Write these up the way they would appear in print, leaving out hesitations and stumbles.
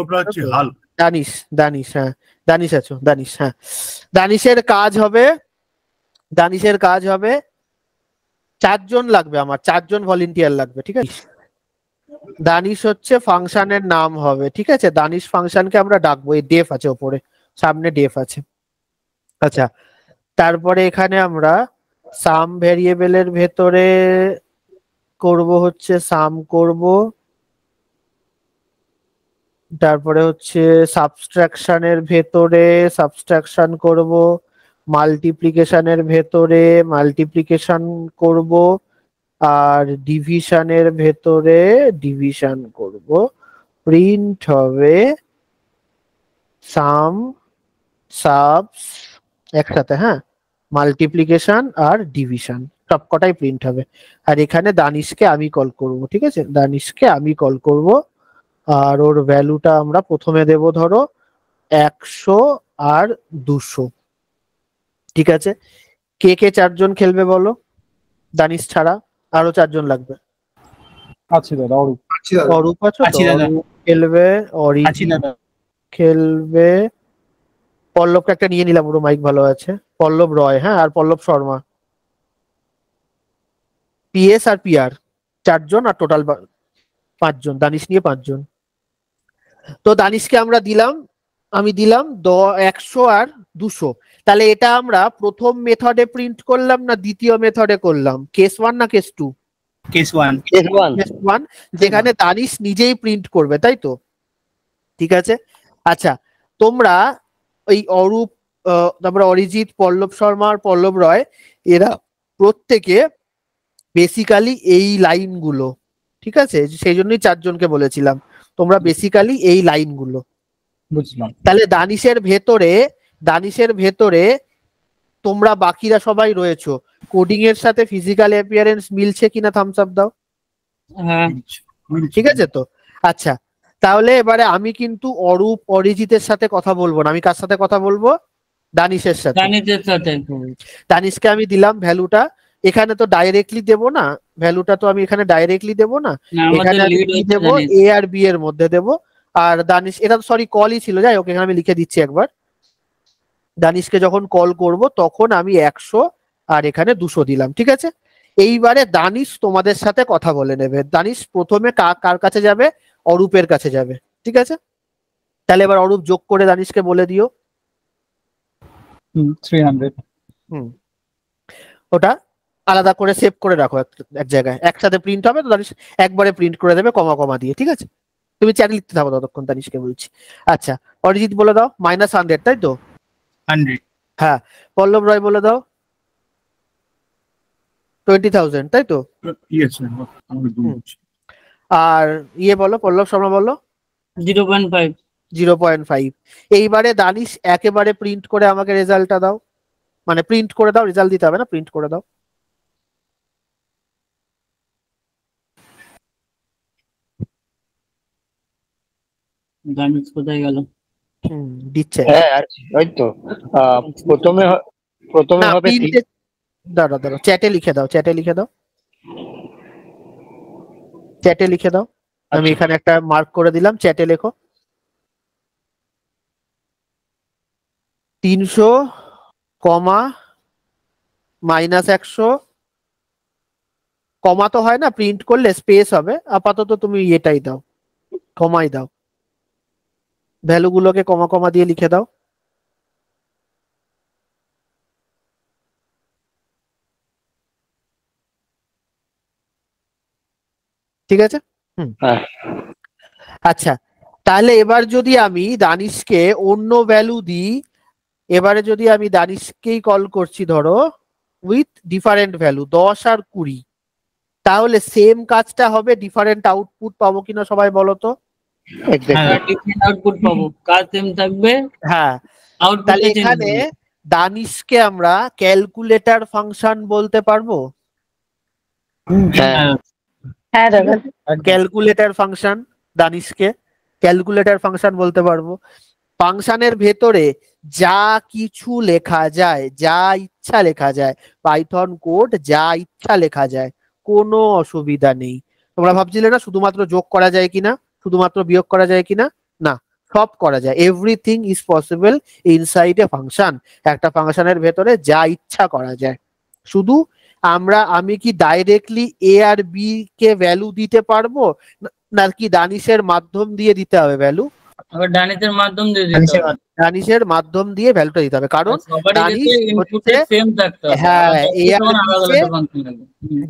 পল্লবরা হচ্ছে হাল। দানিশ, দানিশ, হ্যাঁ দানিশ আছো, দানিশ, হ্যাঁ দানিশের কাজ হবে 4 জন লাগবে আমার, 4 জন ভলেন্টিয়ার লাগবে, ঠিক আছে। দানিশ হচ্ছে ফাংশনের নাম হবে, ঠিক আছে। দানিশ ফাংশনকে আমরা ডাকবো, এই ডেফ আছে ওপরে, সামনে ডেফ আছে। আচ্ছা, তারপরে এখানে আমরা সাম ভেরিয়েবলের ভেতরে করব হচ্ছে সাম করব, তারপরে হচ্ছে সাবস্ট্রাকশনের ভেতরে সাবস্ট্রাকশন করব, মাল্টিপ্লিকেশনের ভেতরে মাল্টিপ্লিকেশন করব, আর ডিভিশনের ভেতরে ডিভিশন করব। প্রিন্ট হবে সাম সাবস একসাথে, হ্যাঁ মাল্টিপ্লিকেশন আর ডিভিশন সবকটাই প্রিন্ট হবে। আর এখানে দানিশকে আমি কল করব, ঠিক আছে, দানিশকে আমি কল করব। আর ওর ভ্যালুটা আমরা প্রথমে দেব ধরো 100 আর 200, ঠিক আছে। কে কে 4 জন খেলবে বলো, দানিশ ছাড়া আরো 4 জন লাগবে। আচ্ছা দাদা, অরূপ অরূপ আছো তো? আছি দাদা। অরূপ খেলবে, আছি দাদা। খেলবে, পল্লবকে একটা নিয়ে নিলাম, ওর মাইক ভালো আছে, পল্লব রয়, হ্যাঁ, আর পল্লব শর্মা। পিএস আর পিআর 4 জন, আর টোটাল 5 জন, দানিশ নিয়ে 5 জন। তো দানিশকে আমরা দিলাম, আমি দিলাম 100 আর 200। তাহলে এটা আমরা প্রথম মেথডে প্রিন্ট করলাম না দ্বিতীয় মেথডে করলাম, কেস 1 না কেস 2? কেস 1। কেস 1, যেখানে দানিশ নিজেই প্রিন্ট করবে, তাই তো, ঠিক আছে। আচ্ছা, তোমরা ওই অরূপ, তারপরে অরিজিৎ, পল্লব শর্মা আর পল্লব রয়, এরা প্রত্যেকে বেসিক্যালি এই লাইনগুলো, ঠিক আছে, সেই জন্যই 4 জনকে বলেছিলাম, তোমরা বেসিক্যালি এই লাইনগুলো, বুঝলাম। তাহলে দানিশের ভেতরে তোমরা বাকিরা সবাই রয়েছো, কোডিং এর সাথে ফিজিক্যাল অ্যাপিয়ারেন্স মিলছে কিনা থামস আপ দাও। হ্যাঁ ঠিক আছে তো। আচ্ছা, তাহলে এবারে আমি কিন্তু অরূপ অরিজিতের সাথে কথা বলবো না, আমি কার সাথে কথা বলবো, দানিশের সাথে। দানিশের সাথে। দানিশকে আমি দিলাম ভ্যালুটা, এখানে তো ডাইরেক্টলি দেব না ভ্যালুটা, তো আমি এখানে ডাইরেক্টলি দেব না, এখানে আমি কি দেব, এ আর বি এর মধ্যে দেব। আর দানিশ, এটা তো সরি কলই ছিল, যাই হোক এখানে আমি লিখে দিচ্ছি একবার। দানিশকে যখন কল করব তখন আমি 100 আর এখানে 200 দিলাম, ঠিক আছে। এইবারে দানিশ তোমাদের সাথে কথা বলে নেবে। দানিশ প্রথমে কার কাছে যাবে, অরূপের কাছে যাবে, ঠিক আছে। তাহলে এবার অরূপ যোগ করে দানিশকে বলে দিও 300। ওটা আলাদা করে সেভ করে রাখো এক জায়গায়, একসাথে প্রিন্ট হবে তো দানিশ একবারে প্রিন্ট করে দেবে কমা কমা দিয়ে, ঠিক আছে। তুমি চ্যাট লিখতে থাকো ততক্ষণ, দানিশকে বলছি। আচ্ছা, অরিজিৎ বলে দাও -100, তাই তো? 100। হ্যাঁ, পল্লব রয় বলে দাও 20,000, তাই তো? আর ইয়ে বলো, পল্লব শর্মা বলো 0.5। 0.5। এইবারে দানিশ একেবারে প্রিন্ট করে আমাকে রেজাল্টটা দাও, মানে প্রিন্ট করে দাও, রেজাল্ট দিতে হবে না, প্রিন্ট করে দাও। দানিশ কোথায় গেল? দিচ্ছে, হ্যাঁ ওই তো প্রথমে হবে দাঁড়া চ্যাটে লিখে দাও, চ্যাটে লিখে দাও, চ্যাটে লিখে দাও। আমি এখানে একটা মার্ক করে দিলাম, চ্যাটে লেখো 300, -100, কমা তো হয় না, প্রিন্ট করলে স্পেস হবে, আপাতত তুমি এটাই দাও, কমাই দাও, ভ্যালুগুলোকে কমা কমা দিয়ে লিখে দাও। ঠিক আছে। আচ্ছা, তাহলে এবার যদি আমি দানিশকে অন্য ভ্যালু দিই, এবারে যদি আমি দানিশকেই কল করছি ধরো উইথ ডিফারেন্ট ভ্যালু 10 আর 20, তাহলে সেম কাজটা হবে, ডিফারেন্ট আউটপুট পাবো কিনা সবাই বলো তো? আউটপুট পাবো, কাজ সেম থাকবে। হ্যাঁ, তাহলে এখানে দানিশকে আমরা ক্যালকুলেটর ফাংশন বলতে পারবো। হ্যাঁ দাদা, ক্যালকুলেটর ফাংশন, দানিশকে ক্যালকুলেটর ফাংশন বলতে পারবো। ফাংশনের ভেতরে যা কিছু লেখা যায়, যা ইচ্ছা লেখা যায়, পাইথন কোড যা ইচ্ছা লেখা যায়, কোনো অসুবিধা নেই। তোমরা ভাবছিলে না শুধুমাত্র যোগ করা যায় কিনা, শুধুমাত্র বিয়োগ করা যায় কিনা, না, সব করা যায়, everything is possible inside A function. একটা ফাংশনের ভেতরে যা ইচ্ছা করা যায়। শুধু আমি কি ডাইরেক্টলি এ আর বি কে ভ্যালু দিতে পারবো, নাকি দানিশের মাধ্যম দিয়ে দিতে হবে ভ্যালু? ডানিশের মাধ্যম দিয়ে দিতে হবে। দানিশের মাধ্যম দিয়ে ভ্যালুটা দিতে হবে, কারণ দানিশ হচ্ছে হ্যাঁ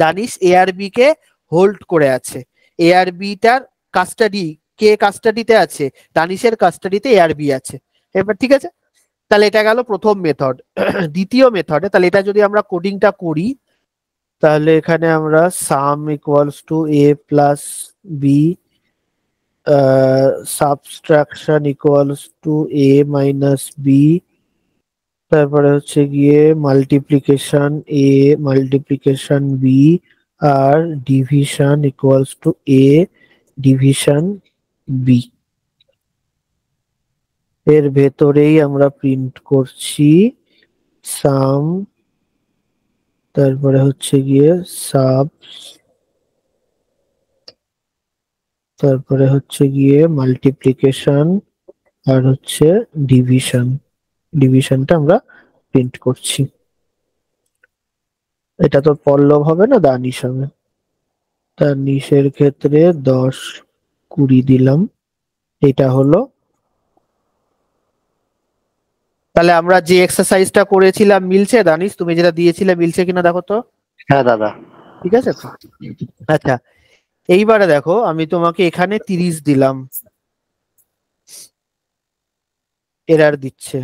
দানিশ এ আর বি কে হোল্ড করে আছে। এ আর বি টার কাস্টাডি কে কাস্টাডিতে আছে? দানিশের কাস্টাডিতে এ আর বি আছে। এবার ঠিক আছে, তাহলে এটা গেল প্রথম মেথড। দ্বিতীয় মেথডে তাহলে এটা যদি আমরা কোডিংটা করি, তাহলে এখানে আমরা sum equals to A plus B, subtraction equals to A minus B, তারপরে হচ্ছে গিয়ে মাল্টিপ্লিকেশন এ মাল্টিপ্লিকেশন বি, আর division equals to A division B. এর ভেতরেই আমরা প্রিন্ট করছি সাম, তারপরে হচ্ছে গিয়ে সাব, তারপরে হচ্ছে গিয়ে মাল্টিপ্লিকেশন, আর হচ্ছে ডিভিশন। ডিভিশনটা আমরা প্রিন্ট করছি। এটা তো পল্লব হবে না, দানিশ হবে। দানিশের ক্ষেত্রে 10 20 দিলাম। এটা হলো, তাহলে আমরা যে এক্সারসাইজটা করেছিলাম মিলছে? দানিশ তুমি যেটা দিয়েছিলে মিলছে কিনা দেখো তো। হ্যাঁ দাদা। ঠিক আছে তো, আচ্ছা এইবারে দেখো আমি তোমাকে এখানে 30 দিলাম, এরার দিচ্ছে।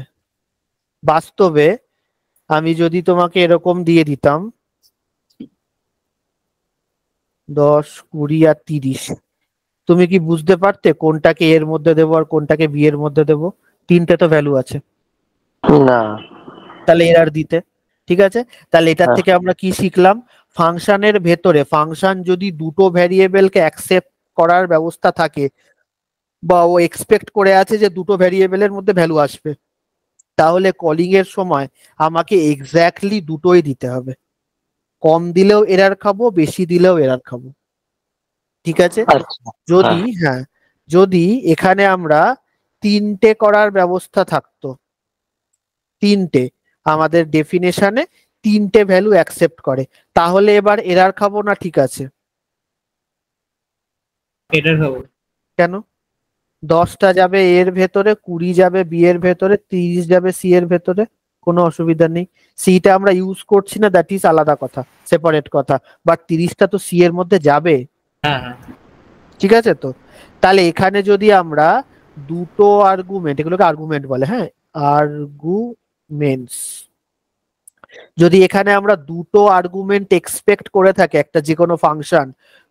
বাস্তবে আমি যদি তোমাকে এরকম দিয়ে দিতাম 10 20 আর 30, তুমি কি বুঝতে পারতে কোনটাকে এর মধ্যে দেবো আর কোনটাকে বি এর মধ্যে দেবো? তিনটে তো ভ্যালু আছে, না তাহলে এরার দিতে। ঠিক আছে, তাহলে এটার থেকে আমরা কি শিখলাম? ফাংশনের ভেতরে ফাংশন যদি দুটো ভ্যারিয়েবলকে অ্যাকসেপ্ট করার ব্যবস্থা থাকে, বা ও এক্সপেক্ট করে আছে যে দুটো ভ্যারিয়েবলের মধ্যে ভ্যালু আসবে, তাহলে কলিং এর সময় আমাকে এক্স্যাক্টলি দুটোই দিতে হবে। কম দিলেও এরার খাবো, বেশি দিলেও এরার খাবো। ঠিক আছে, যদি যদি এখানে আমরা তিনটে করার ব্যবস্থা থাকতো, তিনটে আমাদের ডেফিনেশনে তিনটে ভ্যালু অ্যাকসেপ্ট করে, তাহলে এবার এরার খাবো না? ঠিক আছে, এটার খাবো। কেন? 10টা যাবে এর ভেতরে, 20 যাবে বি এর ভেতরে, 30 যাবে সি এর ভেতরে, কোনো অসুবিধা নেই। সিটা আমরা ইউজ করছি না, দ্যাট ইজ আলাদা কথা, সেপারেট কথা, বাট 30টা তো সি এর মধ্যে যাবে। ঠিক আছে তো, তাহলে এখানে যদি আমরা দুটো আর্গুমেন্ট, এগুলোকে আর্গুমেন্ট বলে, হ্যাঁ আর্গুমেন্টস, যদি এখানে আমরা দুটো আর্গুমেন্ট এক্সপেক্ট করে থাকি একটা যে কোনো ফাংশন,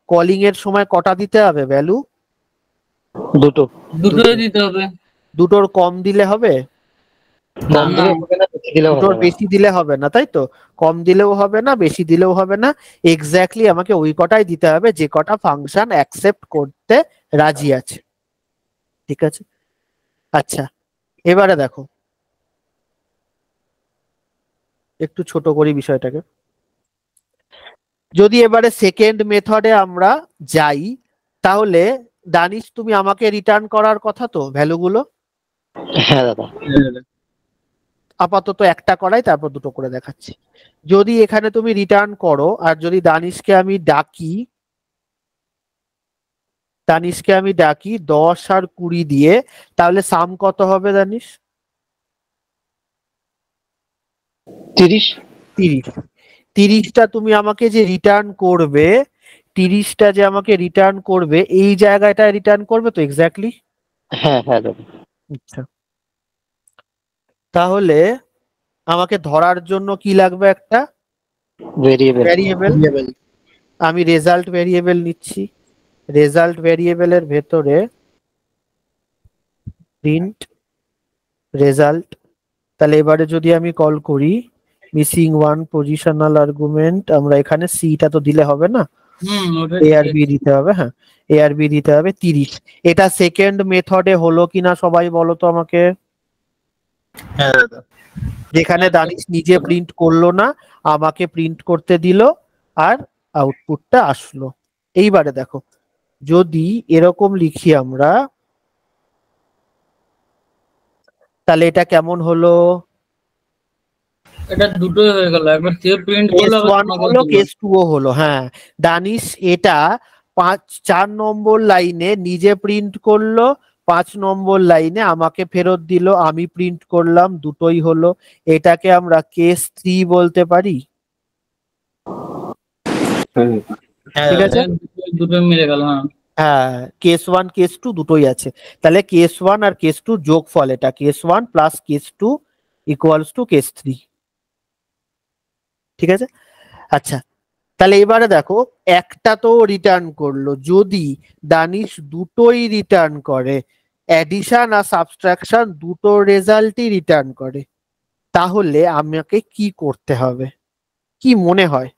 কলিং এর সময় কটা দিতে হবে ভ্যালু? দুটো। দুটোই দিতে হবে। দুটোর কম দিলে হবে? দুটোর বেশি দিলে হবে না, তাই তো? কম দিলেও হবে না, বেশি দিলেও হবে না, এক্স্যাক্টলি আমাকে ওই কটাই দিতে হবে যে কটা ফাংশন অ্যাকসেপ্ট করতে রাজি আছে। ঠিক আছে, আচ্ছা এবারে দেখো একটু ছোট করি বিষয়টাকে। যদি এবারে সেকেন্ড মেথডে আমরা যাই, তাহলে দানিশ তুমি আমাকে রিটার্ন করার কথা তো ভ্যালুগুলো? হ্যাঁ দাদা। আপাতত একটা করাই, তারপর দুটো করে দেখাচ্ছি। যদি এখানে তুমি রিটার্ন করো, আর যদি দানিশকে আমি ডাকি, 10 আর 20 দিয়ে, তাহলে সাম কত হবে দানিশ? 30। 30টা তুমি আমাকে যে রিটার্ন করবে, 30টা যে আমাকে রিটার্ন করবে, এই জায়গাটায় রিটার্ন করবে তো এক্স্যাক্টলি? হ্যাঁ হ্যাঁ দাদা। আচ্ছা, তাহলে আমাকে ধরার জন্য কি লাগবে? একটা ভ্যারিয়েবল। আমি রেজাল্ট ভ্যারিয়েবল নিচ্ছি, রেজাল্ট ভ্যারিয়েবলের ভেতরে প্রিন্ট রেজাল্ট। তাহলে এবারে যদি আমি কল করি মিসিং ওয়ান পজিশনাল আর্গুমেন্ট, আমরা এখানে সিটা তো দিলে হবে না, এ আর বি দিতে হবে। হ্যাঁ এ আর বি দিতে হবে 30। এটা সেকেন্ড মেথডে হলো কিনা সবাই বলো তো আমাকে। যেখানে দানিশ নিজে প্রিন্ট করলো না, আমাকে প্রিন্ট করতে দিল, আর আউটপুটটা আসলো। এইবারে দেখো যদি এরকম লিখি আমরা তাহলে এটা কেমন হলো? এটা দুটোই হয়ে গেল, একবার সে প্রিন্ট কেস করলো আবার ওয়ান তোমাকে হলো দিল। কেস টু ও হলো। হ্যাঁ, দানিশ এটা 4 নম্বর লাইনে নিজে প্রিন্ট করলো, 5 নম্বর লাইনে আমাকে ফেরত দিল, আমি প্রিন্ট করলাম, দুটোই হলো। এটাকে আমরা কেস 3 বলতে পারি। ঠিক আছে, দুটোই মিলে গেল। হ্যাঁ, হ্যাঁ, কেস 1 কেস 2 দুটোই আছে। তাহলে কেস 1 আর কেস 2 যোগফল, এটা case 1 plus case 2 equals to case 3। ঠিক আছে, আচ্ছা। তাহলে এবারে দেখো, একটা তো রিটার্ন করলো, যদি দানিশ দুটোই রিটার্ন করে, অ্যাডিশন আর সাবট্রাকশন দুটো রেজাল্টই রিটার্ন করে, তাহলে আমাকে কি করতে হবে, কি মনে হয়?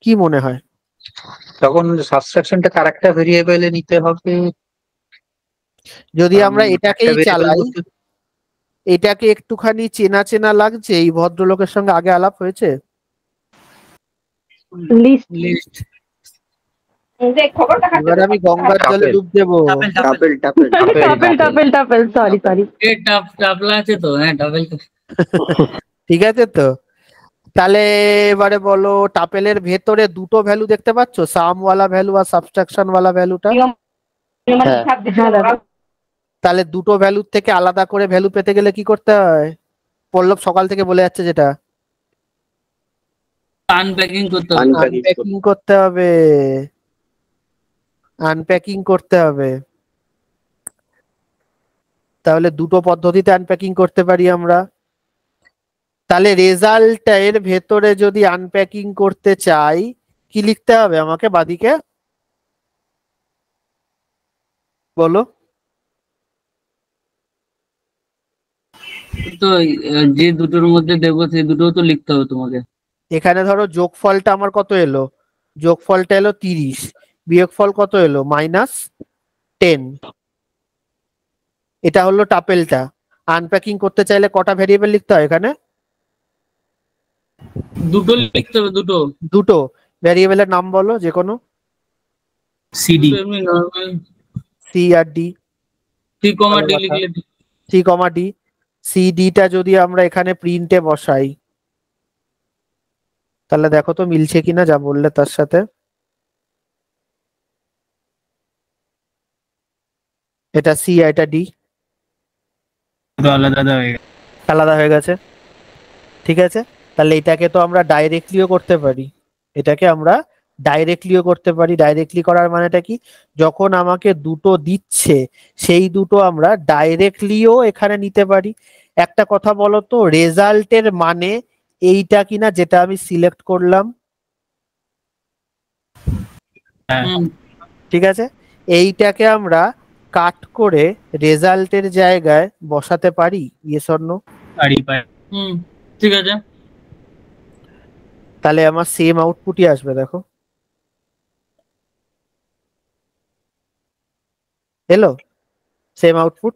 কি মনে হয়? তখন সাবট্রাকশনটা কার একটা ভেরিয়েবলে নিতে হবে? যদি আমরা একটা এটাকেই ভেরিয়েবল চালাই, বলতে এটাকে একটুখানি চেনা চেনা লাগছে, এই ভদ্রলোকের সঙ্গে আগে আলাপ হয়েছে? লিস্ট। এবার আমি গঙ্গার জলে ডুব দেবো। টাপেল টাপেল টাপেল সরি এ টাপলা আছে তো, হ্যাঁ টাপেল। ঠিক আছে তো, তাহলে এবারে বলো, টাপেলের ভেতরে দুটো ভ্যালু দেখতে পাচ্ছ, সাম ওয়ালা ভ্যালু আর সাবট্রাকশন ওয়ালা ভ্যালুটা। তাহলে দুটো ভ্যালুর থেকে আলাদা করে ভ্যালু পেতে গেলে কি করতে হয়? পল্লব সকাল থেকে বলে যাচ্ছে যেটা, আনপ্যাকিং করতে হবে। আনপ্যাকিং করতে হবে, আনপ্যাকিং করতে হবে। তাহলে দুটো পদ্ধতিতে আনপ্যাকিং করতে পারি আমরা। তাহলে রেজাল্টের ভেতরে যদি আনপ্যাকিং করতে চাই, কি লিখতে হবে আমাকে বাদিকে, বলো? তো যে দুটোর মধ্যে দেবো সেই দুটো তো লিখতে হবে তোমাকে। এখানে ধরো যোগফলটা আমার কত এলো, যোগফলটা এলো 30, বিয়োগফল কত এলো -10। এটা হলো টাপেলটা। আনপ্যাকিং করতে চাইলে কটা ভেরিয়েবল লিখতে হয় এখানে? দুটো লিখতে হবে, দুটো। দুটো ভেরিয়েবলের নাম বলো যে কোনো। সিডি, এমনি নরমাল সি আর ডি। সি কমা ডি লিখলে। C comma D. সি ডিটা যদি আমরা এখানে প্রিন্টে বসাই, তাহলে দেখো তো মিলছে কিনা যা বললে তার সাথে। এটা সি, এটা ডি, আলাদা হয়ে গেছে। আলাদা হয়ে গেছে। ঠিক আছে, তাহলে এটাকে তো আমরা ডাইরেক্টলিও করতে পারি, এটাকে আমরা ডাইরেক্টলিও করতে পারি। ডাইরেক্টলি করার মানেটা কি, যখন আমাকে দুটো দিচ্ছে সেই দুটো আমরা ডাইরেক্টলিও এখানে নিতে পারি। একটা কথা বলো তো, রেজাল্টের মানে এইটা কিনা যেটা আমি সিলেক্ট করলাম? ঠিক আছে, এইটাকে আমরা কাট করে রেজাল্টের জায়গায় বসাতে পারি, ইয়েস অর নো? ঠিক আছে। তাহলে আমার সেম আউটপুটই আসবে, দেখো এলো সেম আউটপুট।